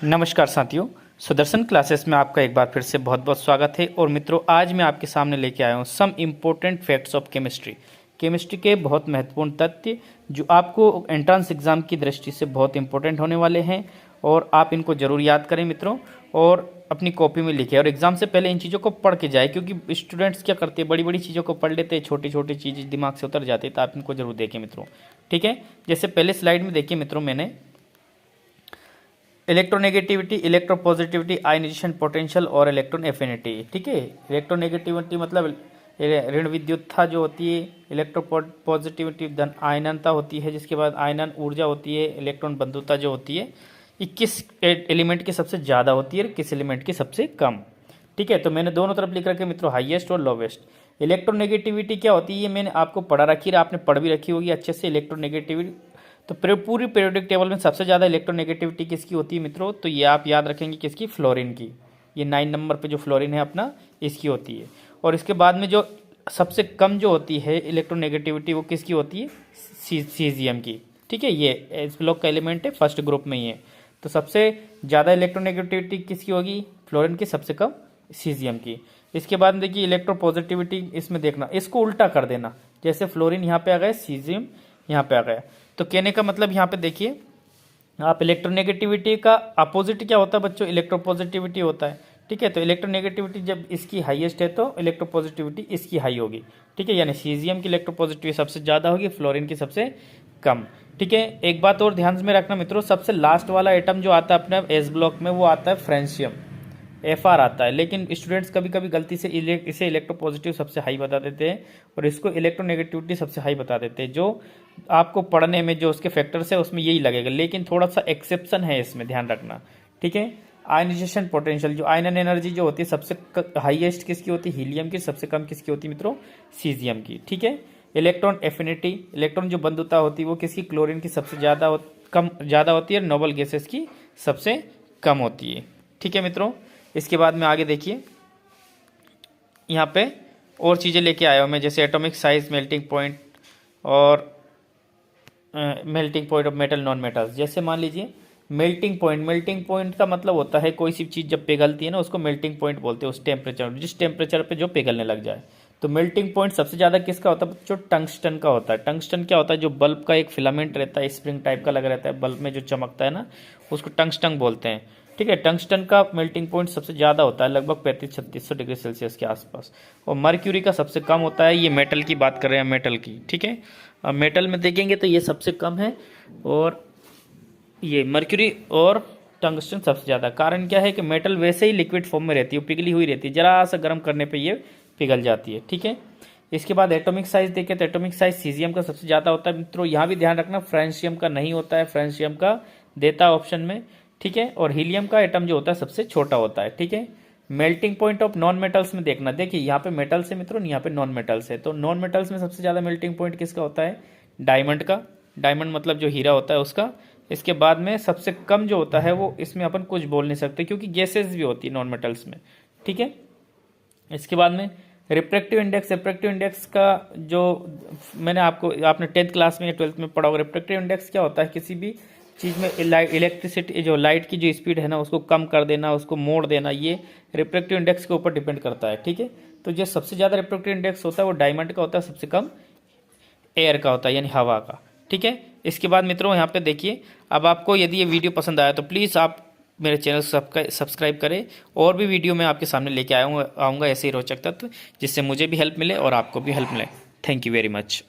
नमस्कार साथियों, सुदर्शन क्लासेस में आपका एक बार फिर से बहुत बहुत स्वागत है। और मित्रों, आज मैं आपके सामने लेके आया हूँ some important facts of chemistry के बहुत महत्वपूर्ण तथ्य जो आपको एंट्रेंस एग्जाम की दृष्टि से बहुत इंपॉर्टेंट होने वाले हैं और आप इनको जरूर याद करें मित्रों, और अपनी कॉपी में लिखें और एग्जाम से पहले इन चीज़ों को पढ़ के जाए, क्योंकि स्टूडेंट्स क्या करते हैं, बड़ी बड़ी चीज़ों को पढ़ लेते हैं, छोटी छोटी चीज़ें दिमाग से उतर जाती है। तो आप इनको जरूर देखें मित्रों, ठीक है। जैसे पहले स्लाइड में देखिए मित्रों, मैंने इलेक्ट्रोनेगेटिविटी, इलेक्ट्रोपॉजिटिविटी, आयनाइजेशन पोटेंशियल और इलेक्ट्रॉन एफिनिटी, ठीक है। इलेक्ट्रोनेगेटिविटी मतलब ऋण विद्युतता जो होती है, इलेक्ट्रोपॉजिटिविटी धन आयननता होती है, जिसके बाद आयनन ऊर्जा होती है, इलेक्ट्रॉन बंधुता जो होती है ये किस एलिमेंट की सबसे ज़्यादा होती है, किस एलिमेंट की सबसे कम, ठीक है। तो मैंने दोनों तरफ लिख रखे मित्रों, हाईएस्ट और लोवेस्ट। इलेक्ट्रोनेगेटिविटी क्या होती है ये मैंने आपको पढ़ा रखी है, आपने पढ़ भी रखी होगी अच्छे से। इलेक्ट्रोनेगेटिविटी तो पूरी पीरियोडिक टेबल में सबसे ज़्यादा इलेक्ट्रोनेगेटिविटी किसकी होती है मित्रों, तो ये आप याद रखेंगे किसकी, फ्लोरीन की। ये 9 नंबर पे जो फ्लोरीन है अपना, इसकी होती है। और इसके बाद में जो सबसे कम जो होती है इलेक्ट्रोनेगेटिविटी वो किसकी होती है, सीजियम की, ठीक है। ये इस ब्लॉक का एलिमेंट है, फर्स्ट ग्रुप में ही है। तो सबसे ज़्यादा इलेक्ट्रोनेगेटिविटी किसकी होगी, फ्लोरीन की, सबसे कम सीजियम की। इसके बाद में देखिए इलेक्ट्रोपॉजिटिविटी, इसमें देखना, इसको उल्टा कर देना, जैसे फ्लोरीन यहाँ पे आ गया, सीजियम यहाँ पे आ गया। तो कहने का मतलब यहाँ पे देखिए आप, इलेक्ट्रोनेगेटिविटी का अपोजिट क्या होता है बच्चों, इलेक्ट्रोपॉजिटिविटी होता है, ठीक है। तो इलेक्ट्रोनेगेटिविटी जब इसकी हाईएस्ट है तो इलेक्ट्रोपॉजिटिविटी इसकी हाई होगी, ठीक है। यानी सीजियम की इलेक्ट्रोपॉजिटिविटी सबसे ज़्यादा होगी, फ्लोरीन की सबसे कम, ठीक है। एक बात और ध्यान में रखना मित्रों, सबसे लास्ट वाला एटम जो आता है अपने एस ब्लॉक में वो आता है फ्रेंशियम, FR आता है। लेकिन स्टूडेंट्स कभी कभी गलती से इसे इलेक्ट्रोपॉजिटिव सबसे हाई बता देते हैं और इसको इलेक्ट्रोनेगेटिविटी सबसे हाई बता देते हैं। जो आपको पढ़ने में जो उसके फैक्टर्स है उसमें यही लगेगा, लेकिन थोड़ा सा एक्सेप्शन है इसमें, ध्यान रखना, ठीक है। आयनाइजेशन पोटेंशियल, जो आयनन एनर्जी जो होती है सबसे हाईएस्ट किसकी होती है, हीलियम की, सबसे कम किसकी होती है मित्रों, सीजियम की, ठीक है। इलेक्ट्रॉन एफिनिटी, इलेक्ट्रॉन जो बंधुता होती है वो किसकी, क्लोरीन की सबसे ज़्यादा होती है, नोबल गैसेस की सबसे कम होती है, ठीक है मित्रों। इसके बाद में आगे देखिए, यहाँ पे और चीज़ें लेके आया हूँ मैं, जैसे एटॉमिक साइज, मेल्टिंग पॉइंट और melting point of metal non metals. जैसे मान लीजिए मेल्टिंग पॉइंट का मतलब होता है कोई सी चीज़ जब पिघलती है ना उसको मेल्टिंग पॉइंट बोलते हैं, उस टेम्परेचर, जिस टेम्परेचर पे जो पिघलने लग जाए। तो मेल्टिंग पॉइंट सबसे ज़्यादा किसका होता है, जो टंगस्टन का होता है। टंगस्टन क्या होता है, जो बल्ब का एक फिलामेंट रहता है, स्प्रिंग टाइप का लगा रहता है बल्ब में जो चमकता है ना, उसको टंगस्टन बोलते हैं, ठीक है। टंगस्टन का मेल्टिंग पॉइंट सबसे ज़्यादा होता है, लगभग 3500-3600 डिग्री सेल्सियस के आसपास। और मर्क्यूरी का सबसे कम होता है, ये मेटल की बात कर रहे हैं, मेटल की, ठीक है। अब मेटल में देखेंगे तो ये सबसे कम है, और ये मर्क्यूरी और टंगस्टन सबसे ज़्यादा। कारण क्या है कि मेटल वैसे ही लिक्विड फॉर्म में रहती है, पिघली हुई रहती है, जरा सा गर्म करने पे ये पिघल जाती है, ठीक है। इसके बाद एटॉमिक साइज देखें तो एटॉमिक साइज सीजियम का सबसे ज़्यादा होता है मित्रों, यहाँ भी ध्यान रखना, फ्रेंशियम का नहीं होता है, फ्रेंशियम का देता है ऑप्शन में, ठीक है। और हीलियम का एटम जो होता है सबसे छोटा होता है, ठीक है। Melting point of non metals में देखना, देखिए यहाँ पे मेटल्स है मित्रों, यहाँ पे नॉन मेटल्स है। तो नॉन मेटल्स में सबसे ज़्यादा मेल्टिंग पॉइंट किसका होता है, डायमंड का, डायमंड मतलब जो हीरा होता है उसका। इसके बाद में सबसे कम जो होता है वो, इसमें अपन कुछ बोल नहीं सकते क्योंकि गैसेस भी होती है नॉन मेटल्स में, ठीक है। इसके बाद में रिफ्रैक्टिव इंडेक्स का जो मैंने आपने 10th क्लास में या 12th में पढ़ा होगा। रिफ्रैक्टिव इंडेक्स क्या होता है, किसी भी चीज़ में इलेक्ट्रिसिटी जो लाइट की जो स्पीड है ना उसको कम कर देना, उसको मोड़ देना, ये रिफ्रैक्टिव इंडेक्स के ऊपर डिपेंड करता है, ठीक है। तो जो सबसे ज़्यादा रिफ्रैक्टिव इंडेक्स होता है वो डायमंड का होता है, सबसे कम एयर का होता है, यानी हवा का, ठीक है। इसके बाद मित्रों यहाँ पे देखिए, अब आपको यदि ये वीडियो पसंद आया तो प्लीज़ आप मेरे चैनल सब्सक्राइब करें, और भी वीडियो मैं आपके सामने लेके आऊँगा ऐसे ही रोचक तत्व, जिससे मुझे भी हेल्प मिले और आपको भी हेल्प मिले। Thank you very much.